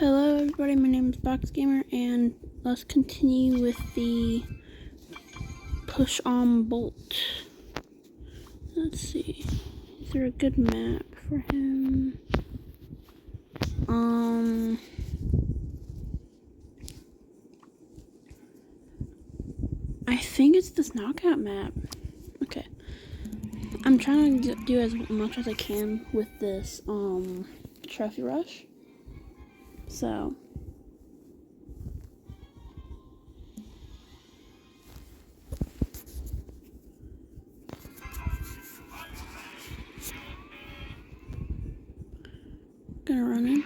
Hello everybody, my name is Box Gamer, and let's continue with the push on bolt. Let's see, is there a good map for him? I think it's this knockout map. Okay, I'm trying to do as much as I can with this trophy rush. So gonna run in.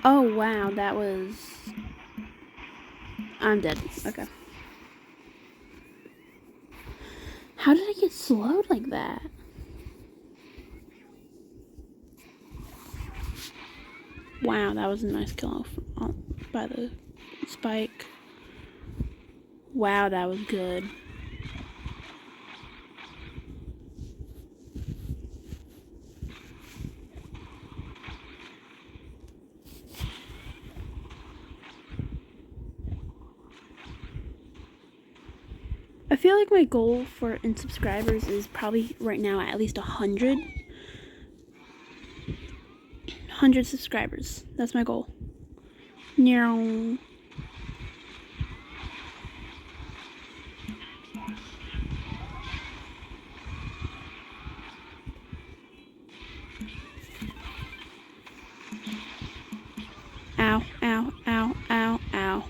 Oh wow, that was... I'm dead. Okay. How did I get slowed like that? Wow, that was a nice kill by the spike. Wow, that was good. I feel like my goal in subscribers is probably right now at least 100. 100 subscribers. That's my goal. Meow. Ow, ow, ow, ow, ow.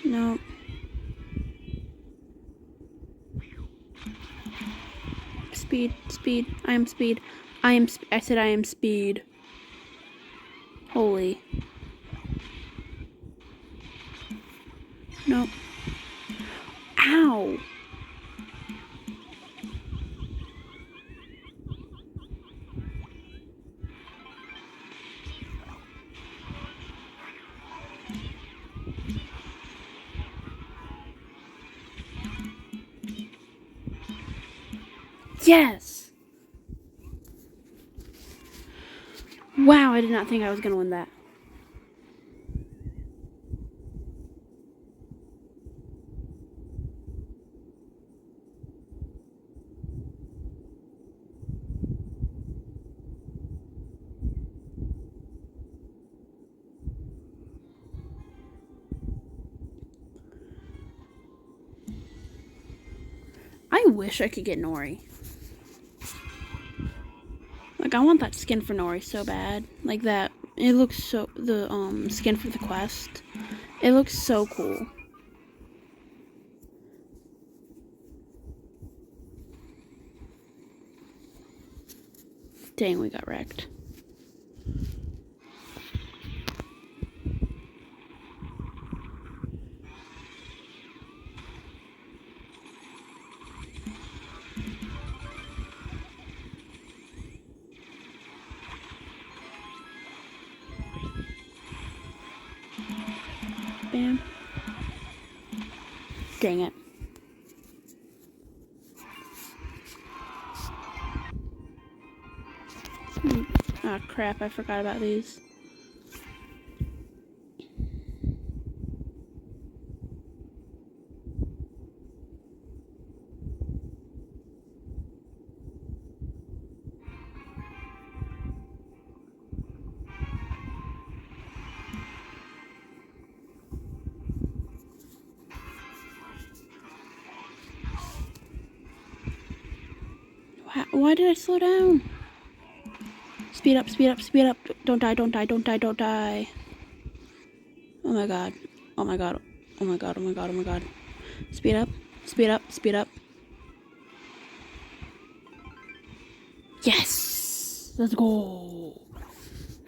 No. Speed, speed. I am speed. I said I am speed. Holy. Nope. Ow. Yes! Wow, I did not think I was gonna win that. I wish I could get Nori. Like, I want that skin for Nori so bad. Like that. It looks so... The, skin for the quest. It looks so cool. Dang, we got wrecked. Bam. Dang it. Oh crap, I forgot about these. Why did I slow down? Speed up, speed up, speed up. Don't die, don't die, don't die, don't die. Oh my god. Oh my god. Oh my god, oh my god, oh my god. Speed up, speed up, speed up. Yes! Let's go!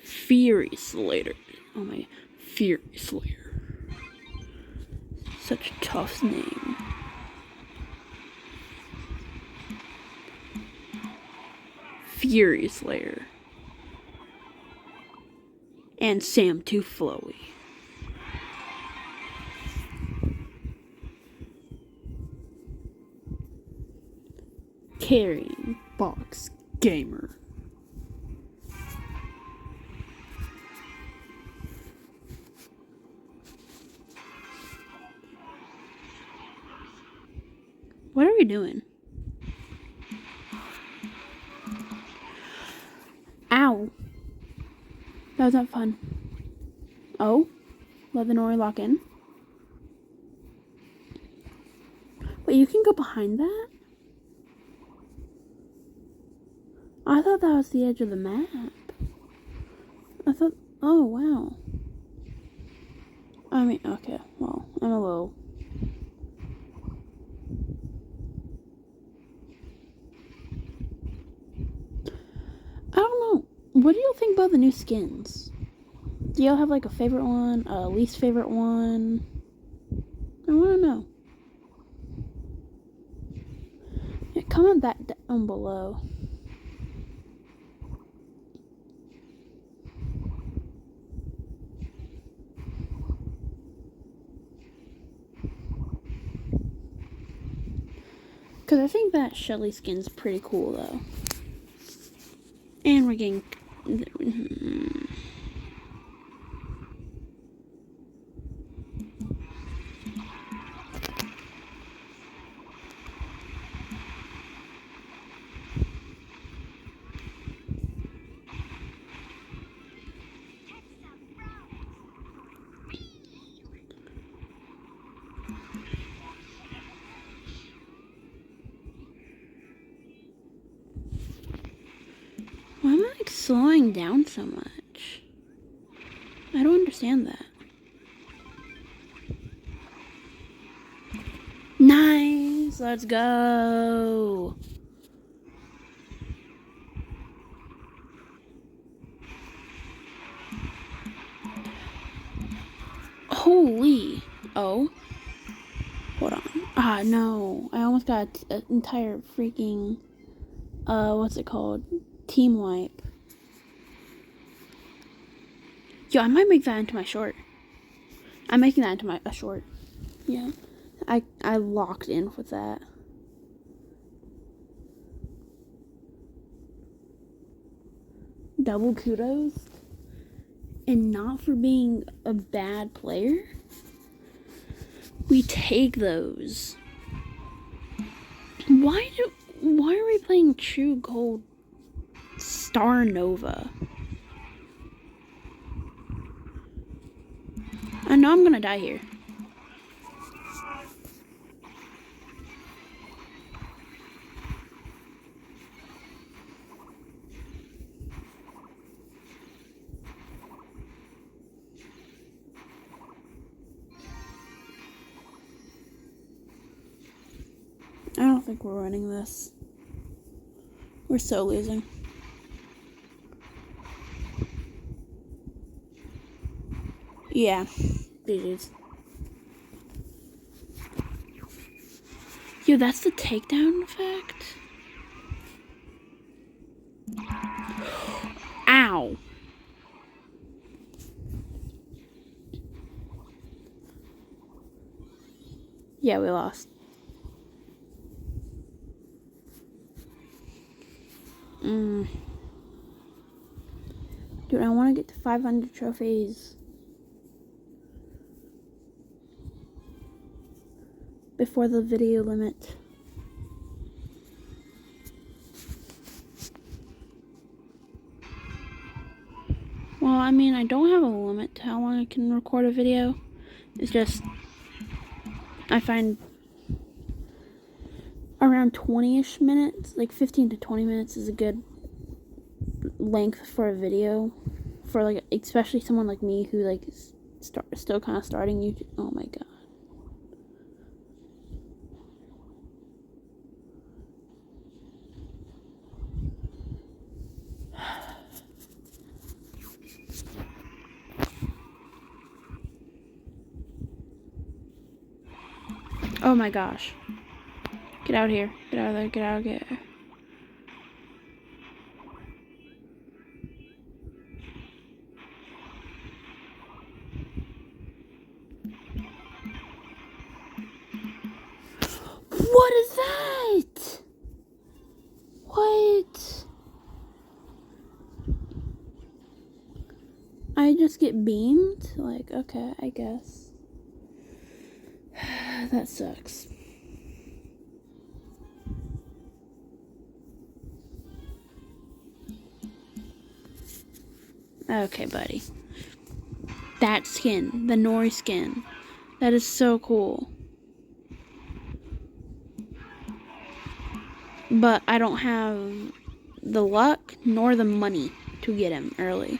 Fury Slayer. Oh my... Fury Slayer. Such a tough name. Fury Slayer. And Sam Too Flowy. Carrying Box Gamer. What are we doing? Ow. That was not fun. Oh. Let the Nori lock in. Wait, you can go behind that? I thought that was the edge of the map. I thought... Oh, wow. I mean, okay. Well, I'm a little... I don't know. What do you think about the new skins? Do y'all have like a favorite one? A least favorite one? I want to know. Yeah, comment that down below. Because I think that Shelly skin's pretty cool though. And we're getting... Why am I like slowing down so much? I don't understand that. Nice! Let's go! Holy! Oh. Hold on. Ah, no. I almost got an entire freaking... what's it called? Team wipe. Yo, I might make that into my short. I'm making that into a short. Yeah. I locked in with that. Double kudos. And not for being a bad player. We take those. Why are we playing True Gold Star Nova? I know I'm gonna die here. I don't think we're winning this. We're so losing. Yeah, GG's. Yo, that's the takedown effect? Ow. Yeah, we lost. Dude, I want to get to 500 trophies before the video limit. Well, I mean, I don't have a limit to how long I can record a video. It's just, I find around 20-ish minutes, like 15 to 20 minutes is a good length for a video. For like, especially someone like me who like is still kind of starting YouTube. Oh my god. Oh my gosh. Get out of here. Get out of there. Get out of here. What is that? What? I just get beamed? Like, okay, I guess. That sucks. Okay, buddy. That skin, the Nori skin. That is so cool. But I don't have the luck nor the money to get him early.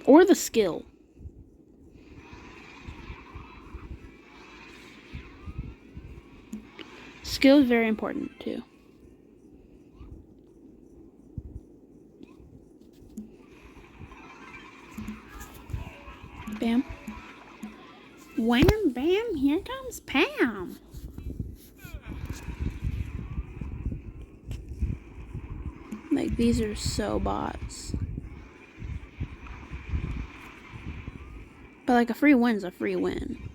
Or the skill. Skill is very important too. Bam. Wham, bam, here comes Pam. Like, these are so bots. But like, a free win's a free win.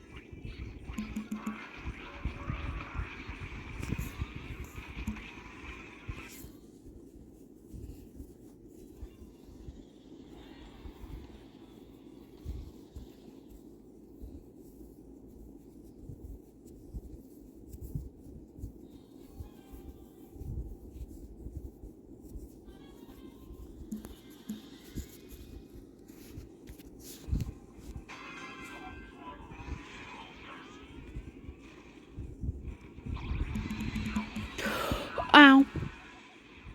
Ow.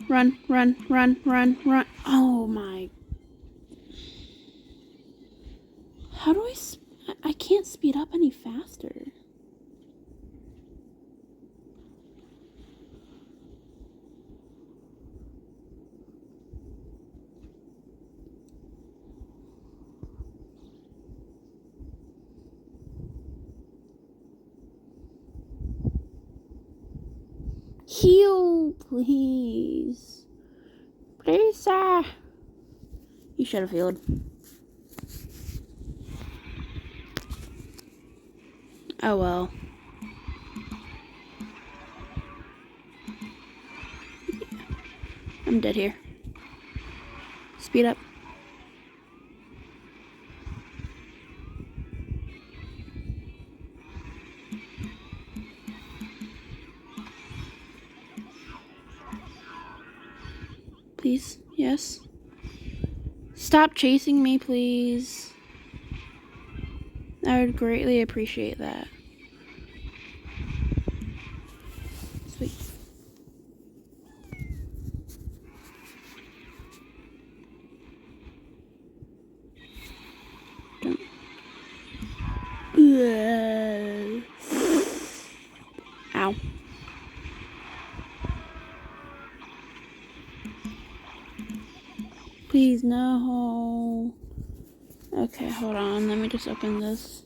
Run, run, run, run, run. Oh my. How do I can't speed up any faster. Heal, please. Please, sir. You should have healed. Oh well. I'm dead here. Speed up. Please, yes. Stop chasing me, please. I would greatly appreciate that. Sweet. Don't. Ow. Please, no. Okay, hold on. Let me just open this.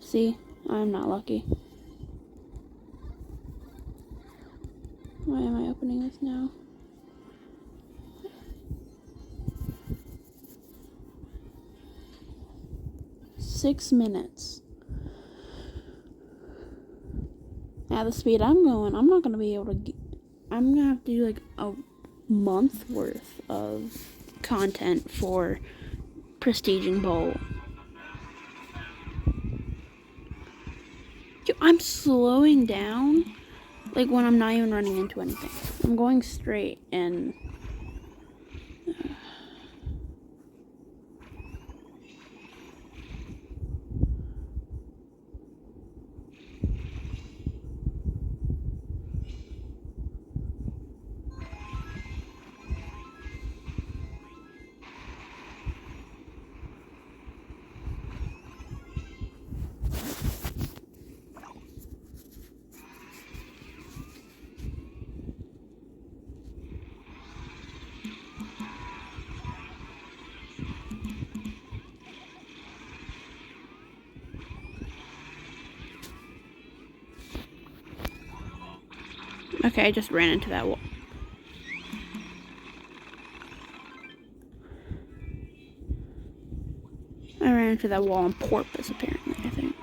See? I'm not lucky. Why am I opening this now? Six minutes. At the speed I'm going, I'm not going to be able to get... I'm going to have to do like a month worth of content for Prestiging Bowl. I'm slowing down like when I'm not even running into anything. I'm going straight and... Okay, I just ran into that wall. I ran into that wall on purpose, apparently, I think.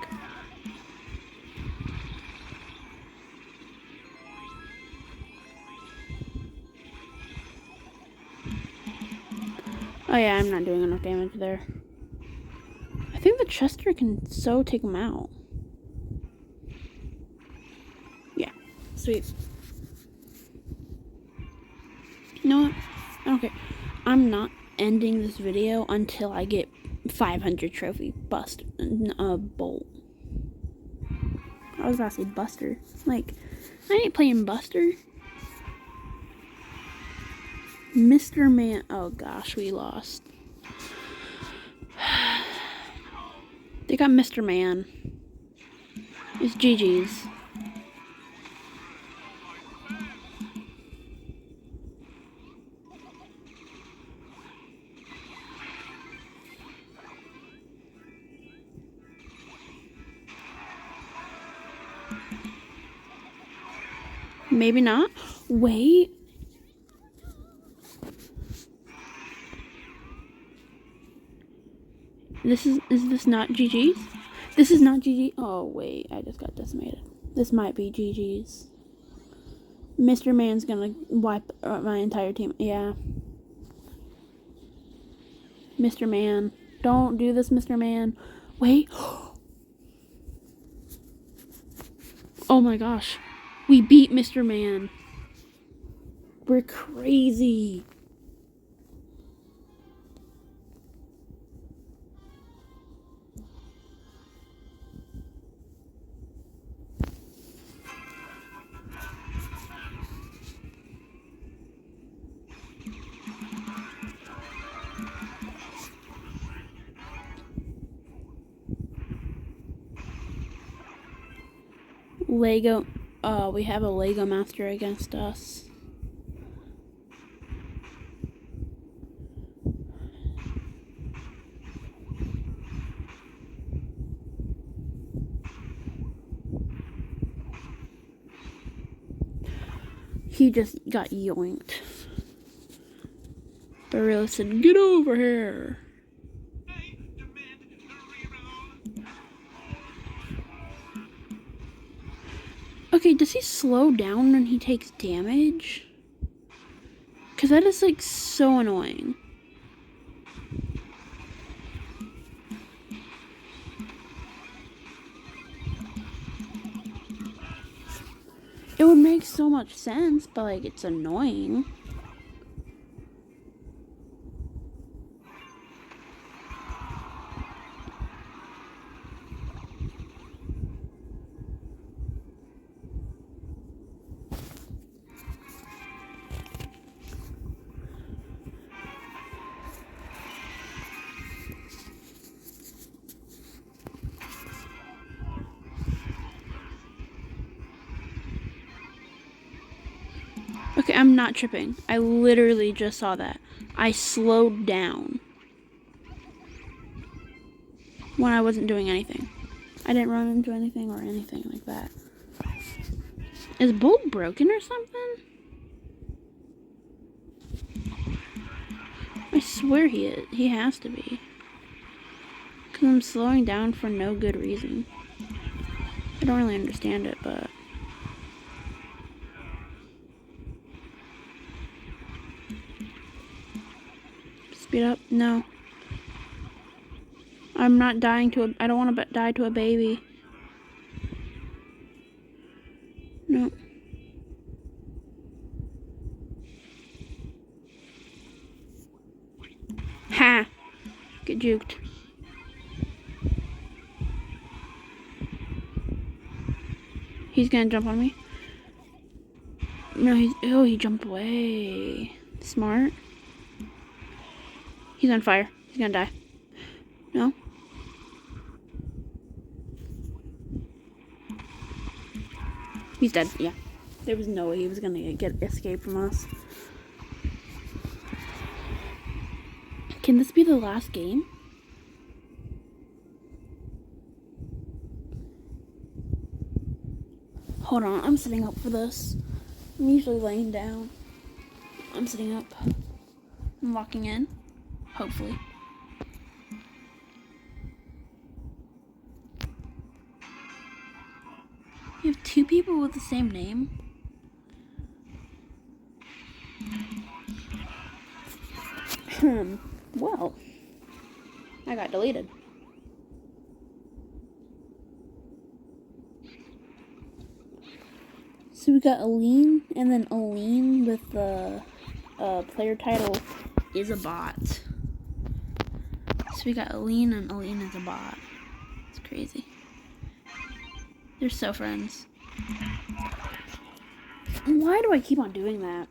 Oh yeah, I'm not doing enough damage there. I think the Chester can so take him out. Yeah, sweet. You know what? I don't care. I'm not ending this video until I get 500 trophy bust bolt. I was about to say Buster. Like, I ain't playing Buster. Mr. Man. Oh gosh, we lost. They got Mr. Man. It's GG's. Maybe not. Wait. Is this not GG's? This is not GG. Oh wait, I just got decimated. This might be GG's. Mr. Man's gonna wipe my entire team. Yeah. Mr. Man. Don't do this, Mr. Man. Wait. Oh my gosh. We beat Mr. Man. We're crazy. Lego. We have a Lego Master against us. He just got yoinked. Barilla said, "Get over here." Okay, does he slow down when he takes damage? Because that is like so annoying. It would make so much sense, but like it's annoying. Okay, I'm not tripping. I literally just saw that. I slowed down when I wasn't doing anything. I didn't run into anything or anything like that. Is Bolt broken or something? I swear he is. He has to be. Because I'm slowing down for no good reason. I don't really understand it, but... Speed up? No. I'm not dying to a... I don't want to die to a baby. No. Ha! Get juked. He's gonna jump on me. No, he jumped away. Smart. He's on fire. He's gonna die. No? He's dead, yeah. There was no way he was gonna escape from us. Can this be the last game? Hold on, I'm sitting up for this. I'm usually laying down. I'm sitting up. I'm walking in. Hopefully. You have two people with the same name? Well, I got deleted. So we got Aline and then Aline with the player title is a bot. So we got Aline, and Aline is a bot. It's crazy. They're so friends. Why do I keep on doing that?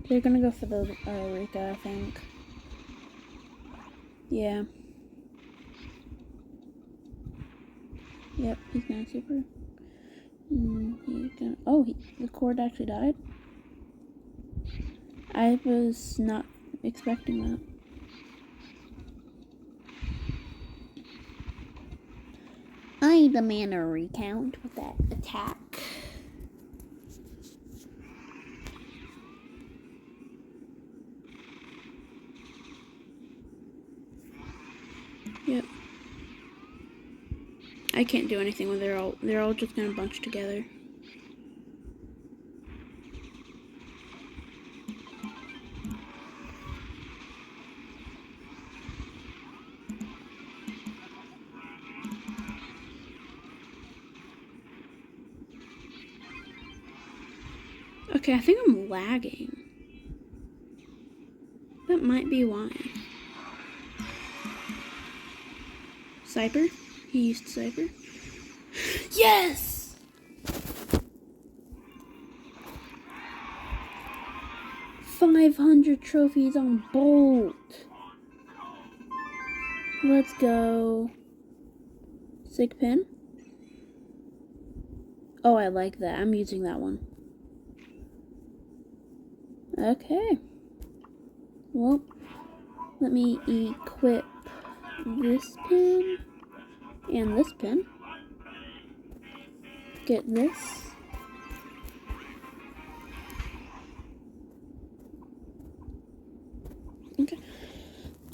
They're gonna go for the Rika, I think. Yeah. Yep, he's gonna super. He's gonna. Oh, the cord actually died. I was not expecting that. I demand a recount with that attack. Yep. I can't do anything when they're all just gonna bunch together. Okay, I think I'm lagging. That might be why. Cyper? He used Cyper. Yes! 500 trophies on Bolt. Let's go. Sick pin. Oh, I like that. I'm using that one. Okay. Well, let me equip this pin and this pin. Get this. Okay.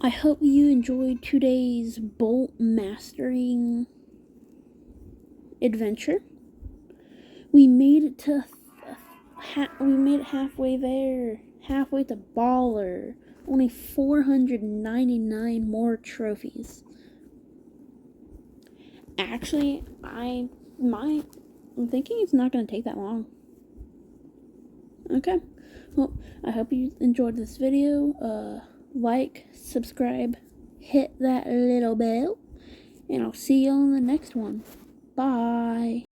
I hope you enjoyed today's Bolt mastering adventure. We made it to halfway there. Halfway to Baller. Only 499 more trophies. Actually, I'm thinking it's not going to take that long. Okay. Well, I hope you enjoyed this video. Like, subscribe, hit that little bell, and I'll see you on the next one. Bye.